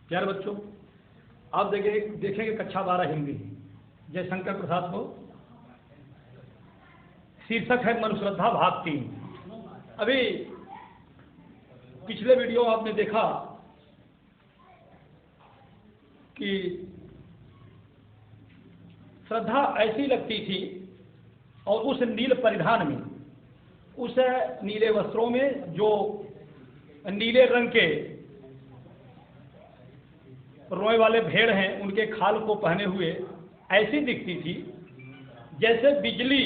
प्यारे बच्चों, आप देखेंगे कक्षा 12 हिंदी, जयशंकर प्रसाद को शीर्षक है मनुश्रद्धा भाग 3। अभी पिछले वीडियो आपने देखा कि श्रद्धा ऐसी लगती थी और उस नील परिधान में, उस नीले वस्त्रों में जो नीले रंग के रोए वाले भेड़ हैं उनके खाल को पहने हुए ऐसी दिखती थी जैसे बिजली,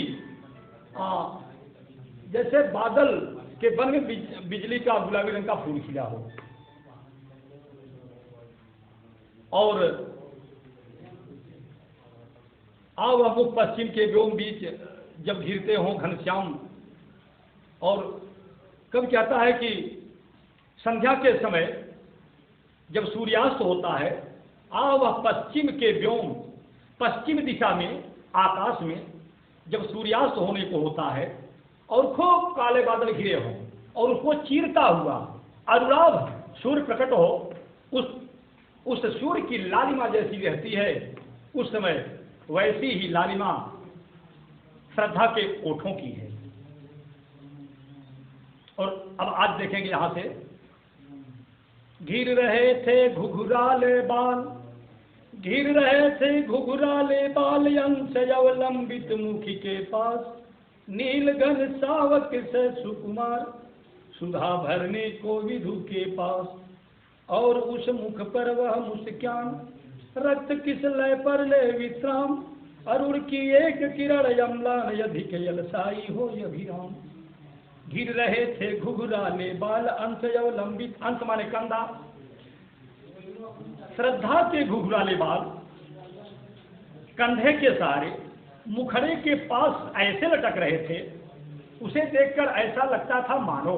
जैसे बादल के बन में बिजली का गुलाबी रंग का फूल खिला हो। और अब वो पश्चिम के व्योम बीच जब घिरते हों घनश्याम, और कब कहता है कि संध्या के समय जब सूर्यास्त होता है, वह पश्चिम के व्योम, पश्चिम दिशा में आकाश में जब सूर्यास्त होने को होता है और खूब काले बादल घिरे हों और उसको चीरता हुआ अनुराग सूर्य प्रकट हो, उस सूर्य की लालिमा जैसी रहती है, उस समय वैसी ही लालिमा श्रद्धा के ओठों की है। और अब आज देखेंगे यहां से, घिर रहे थे घुघुराले बाल, घिर रहे थे घुघुराले बाल, अंश अवलंबित मुखी के पास, नील घन सावक से सुकुमार, सुधा भरने को विधु के पास, और उस मुख पर वह मुस्कान, रक्त किस लय पर ले विश्राम, अरुण की एक किरण यमलान, अधिक यलसाई हो अभिराम। घिर रहे थे घुघुराले बाल, अंश अवलंबित, अंश माने कंधा, श्रद्धा के घुघुराले बाल कंधे के सहारे मुखड़े के पास ऐसे लटक रहे थे, उसे देखकर ऐसा लगता था मानो,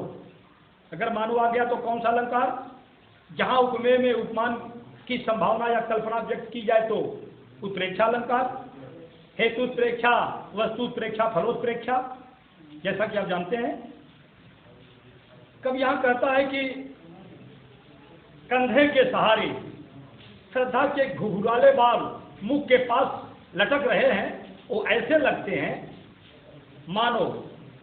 अगर मानो आ गया तो कौन सा अलंकार, जहां उपमेय में उपमान की संभावना या कल्पना व्यक्त की जाए तो उत्प्रेक्षा अलंकार, हेतुत्प्रेक्षा, वस्तुत्प्रेक्षा, फलोत्प्रेक्षा, जैसा कि आप जानते हैं। कब यहां कहता है कि कंधे के सहारे श्रद्धा के घुघुराले बाल मुख के पास लटक रहे हैं, वो ऐसे लगते हैं मानो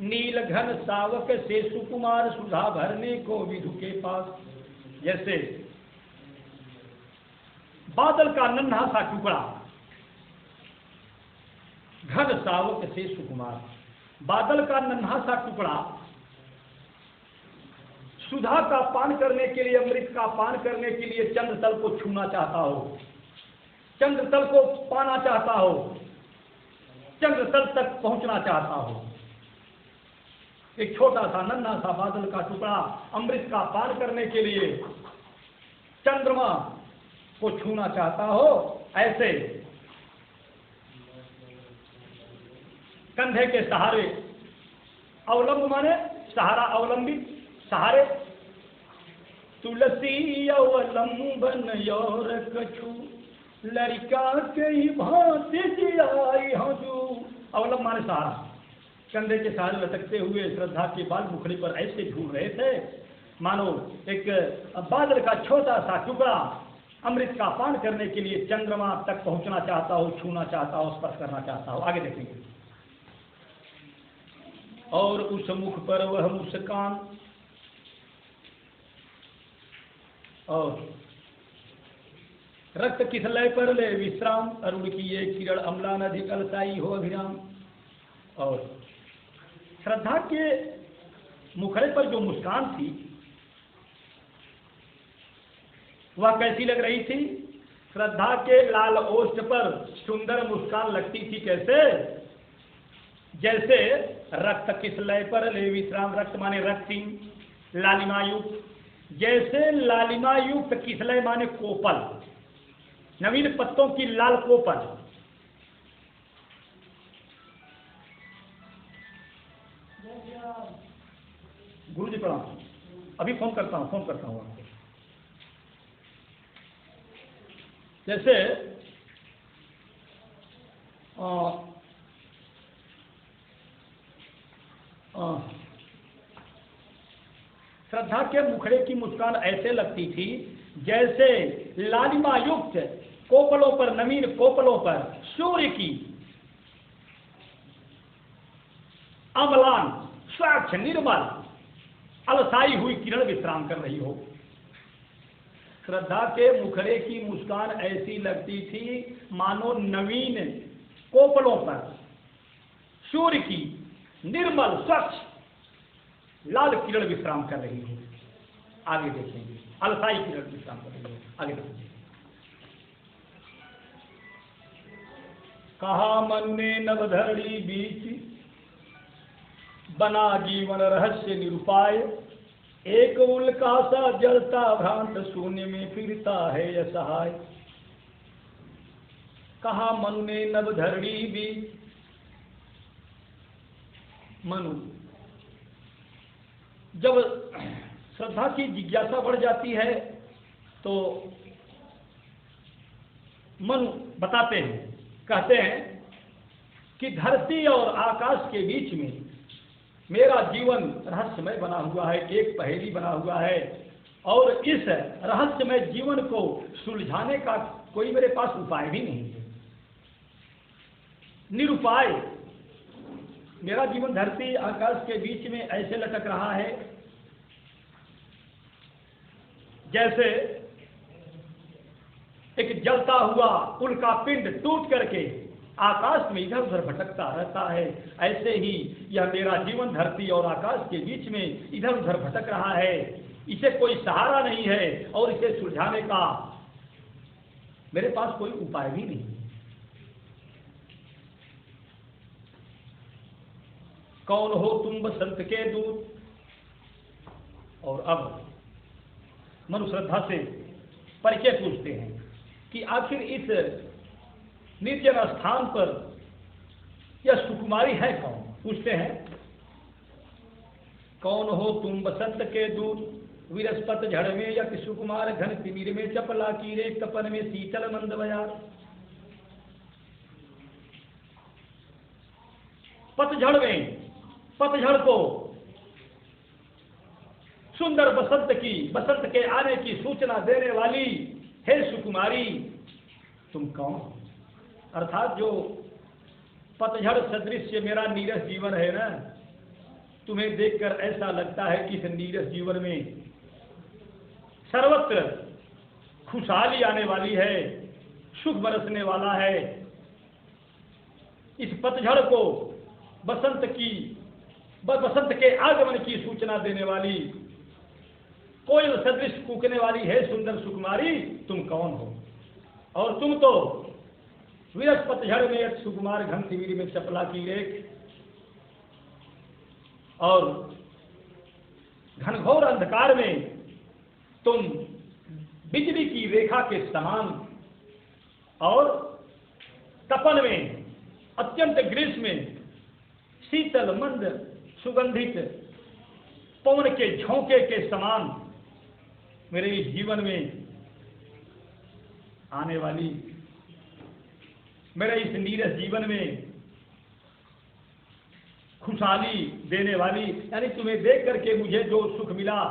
नील घन सावक से सुकुमार, सुधा भरने को विधु के पास, जैसे बादल का नन्हा सा टुकड़ा, घन सावक से सुकुमार, बादल का नन्हा सा टुकड़ा सुधा का पान करने के लिए, अमृत का पान करने के लिए चंद्रतल को छूना चाहता हो, चंद्रतल को पाना चाहता हो, चंद्रतल तक पहुंचना चाहता हो। एक छोटा सा नन्हा सा बादल का टुकड़ा अमृत का पान करने के लिए चंद्रमा को छूना चाहता हो, ऐसे कंधे के सहारे, अवलंब माने सहारा, अवलंबित, सहारे, तुलसी अवलंबन और कछु, लड़का के भांति जियाई हजू, अवलंब माने सहारा, कंधे के सहारे लटकते हुए श्रद्धा के बाल मुखड़े पर ऐसे झूल रहे थे मानो एक बादल का छोटा सा टुकड़ा अमृत का पान करने के लिए चंद्रमा तक पहुंचना चाहता हो, छूना चाहता हो, स्पर्श करना चाहता हो। आगे देखेंगे, और उस मुख पर वह मुस्कान, और रक्त किस लय पर ले विश्राम, अरुण की ये किरण अम्लान अधिक अलसाई हो अभिराम। और श्रद्धा के मुखड़े पर जो मुस्कान थी वह कैसी लग रही थी, श्रद्धा के लाल ओष्ठ पर सुंदर मुस्कान लगती थी, कैसे, जैसे रक्त किस लय पर ले विश्राम, रक्त माने रक्तिम, लालिमायुक्त, जैसे लालिमायुक्त, किसलय माने कोपल, नवीन पत्तों की लाल कोपल, गुरु जी प्रणाम, अभी फोन करता हूँ आपको। जैसे श्रद्धा के मुखड़े की मुस्कान ऐसे लगती थी जैसे लालिमा युक्त कोपलों पर, नवीन कोपलों पर सूर्य की अम्लान स्वच्छ निर्मल अलसाई हुई किरण विश्राम कर रही हो। श्रद्धा के मुखड़े की मुस्कान ऐसी लगती थी मानो नवीन कोपलों पर सूर्य की निर्मल स्वच्छ लाल किरण विश्राम कर रही हो। आगे देखेंगे, अलसाई किरण विश्राम कर रही हो। आगे देखेंगे। कहा मन ने नवधरणी बीच, बना जीवन रहस्य निरुपाय, एक उल्का सा जलता भ्रांत शून्य में फिरता है असहाय। कहा मनु ने नवधरणी बीच, मनु जब श्रद्धा की जिज्ञासा बढ़ जाती है तो मनु बताते हैं, कहते हैं कि धरती और आकाश के बीच में मेरा जीवन रहस्यमय बना हुआ है, एक पहेली बना हुआ है, और इस रहस्यमय जीवन को सुलझाने का कोई मेरे पास उपाय भी नहीं है। निरुपाय मेरा जीवन धरती आकाश के बीच में ऐसे लटक रहा है जैसे एक जलता हुआ उल्का पिंड टूट करके आकाश में इधर उधर भटकता रहता है। ऐसे ही यह मेरा जीवन धरती और आकाश के बीच में इधर उधर भटक रहा है। इसे कोई सहारा नहीं है और इसे सुलझाने का मेरे पास कोई उपाय भी नहीं है। कौन हो तुम बसंत के दूत। और अब मनु श्रद्धा से परिचय पूछते हैं कि आखिर इस निर्जन स्थान पर यह सुकुमारी है कौन। पूछते हैं, कौन हो तुम बसंत के दूत, विरसपत झड़ में यक सुकुमार, घन तिमिर में चपला कीरे, तपन में शीतल मंद बयार। पतझड़ में, पतझड़ को सुंदर बसंत के आने की सूचना देने वाली हे सुकुमारी, तुम कौन। अर्थात जो पतझड़ सदृश मेरा नीरस जीवन है ना, तुम्हें देखकर ऐसा लगता है कि इस नीरस जीवन में सर्वत्र खुशहाली आने वाली है, सुख बरसने वाला है। इस पतझड़ को बसंत के आगमन की सूचना देने वाली, कोयल सदृश कूकने वाली है सुंदर सुकुमारी, तुम कौन हो। और तुम तो विरस पतझड़ में एक सुकुमार, घन तिमिर में चपला की रेख, और घनघोर अंधकार में तुम बिजली की रेखा के समान, और तपन में, अत्यंत ग्रीष्म में शीतल मंद सुगंधित पवन के झोंके के समान मेरे इस जीवन में आने वाली, मेरे इस नीरस जीवन में खुशहाली देने वाली। यानी तुम्हें देख करके मुझे जो सुख मिला,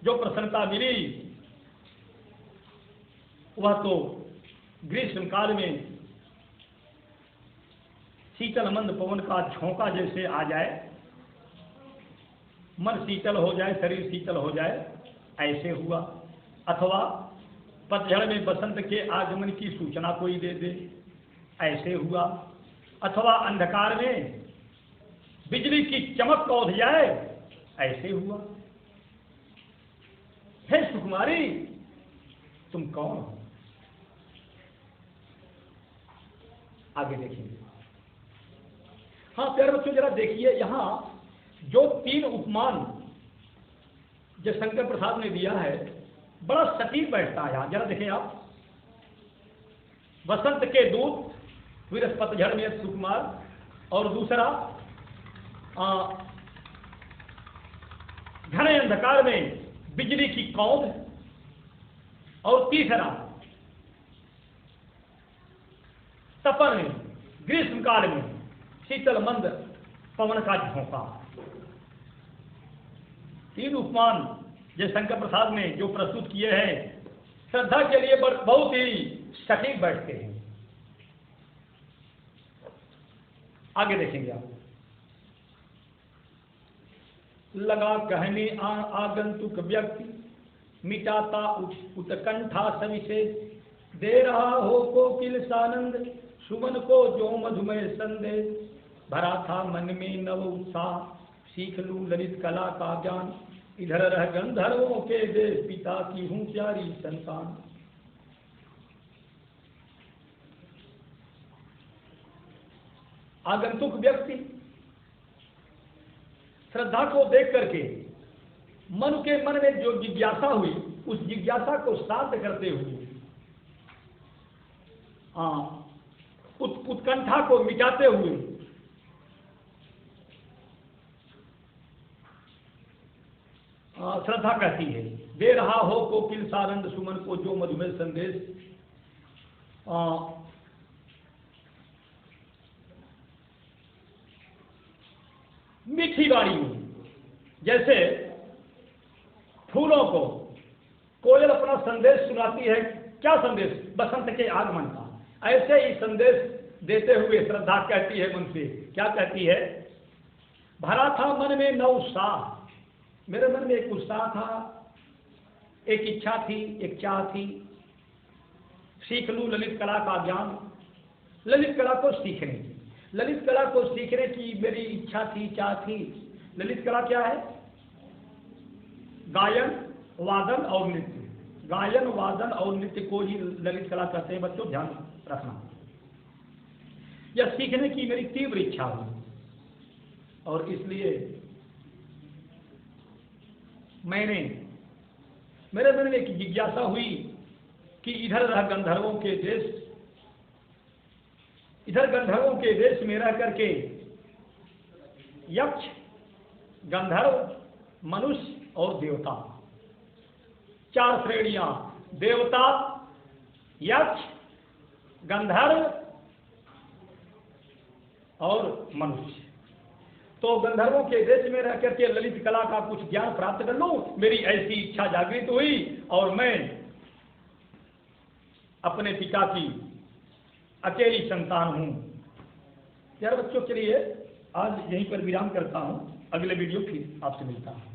जो प्रसन्नता मिली, वह तो ग्रीष्म काल में शीतल मंद पवन का झोंका जैसे आ जाए, मन शीतल हो जाए, शरीर शीतल हो जाए, ऐसे हुआ। अथवा पतझड़ में बसंत के आगमन की सूचना कोई दे दे, ऐसे हुआ। अथवा अंधकार में बिजली की चमक कौध जाए, ऐसे हुआ। हे सुकुमारी, तुम कौन हो। आगे देखिए। हाँ प्यारे बच्चों, जरा देखिए यहां जो तीन उपमान जो शंकर प्रसाद ने दिया है, बड़ा सटीक बैठता है। जरा देखें आप, बसंत के दूत, विरस पतझड़ में सुकुमार, और दूसरा घने अंधकार में बिजली की कौंध, और तीसरा तपन में, ग्रीष्म काल में शीतल मंद पवन का झोंका। तीन उपमान जो शंकर प्रसाद ने जो प्रस्तुत किए हैं, श्रद्धा के लिए बहुत ही सटीक बैठते हैं। आगे देखेंगे आप। लगा कहने आगंतुक व्यक्ति, मिटाता उत्कंठा सविशेष, दे रहा हो कोकिल सानंद, सुमन को जो मधुमेह संदेश, भरा था मन में नव उत्साह, सीख लूं ललित कला का ज्ञान, इधर रह गंधर्वों के देश, पिता की हूं प्यारी संतान। आगंतुक व्यक्ति श्रद्धा को देख करके मन के मन में जो जिज्ञासा हुई, उस जिज्ञासा को शांत करते हुए, उत्कंठा को मिटाते हुए, श्रद्धा कहती है, दे रहा हो कोकिल सानंद, सुमन को जो मधुमेह संदेश। मीठी वाणी में जैसे फूलों को कोयल अपना संदेश सुनाती है, क्या संदेश? बसंत के आगमन का। ऐसे ही संदेश देते हुए श्रद्धा कहती है मन से, क्या कहती है? भरा था मन में नव उत्साह, मेरे मन में एक उत्साह था, एक इच्छा थी, एक चाह थी, सीख लूं ललित कला का ज्ञान, ललित कला को सीखने की, ललित कला को सीखने की मेरी इच्छा थी, चाह थी। ललित कला क्या है? गायन, वादन और नृत्य। गायन, वादन और नृत्य को ही ललित कला कहते हैं। बच्चों ध्यान रखना, यह सीखने की मेरी तीव्र इच्छा हुई और इसलिए मेरे मन में एक जिज्ञासा हुई कि इधर रह गंधर्वों के देश, इधर गंधर्वों के देश में रह करके यक्ष, गंधर्व, मनुष्य और देवता, चार श्रेणियां, देवता, यक्ष, गंधर्व और मनुष्य। तो गंधर्वों के देश में रह करके ललित कला का कुछ ज्ञान प्राप्त कर लूं, मेरी ऐसी इच्छा जागृत हुई और मैं अपने पिता की अकेली संतान हूं। यार बच्चों के लिए आज यहीं पर विराम करता हूं, अगले वीडियो फिर आपसे मिलता हूं।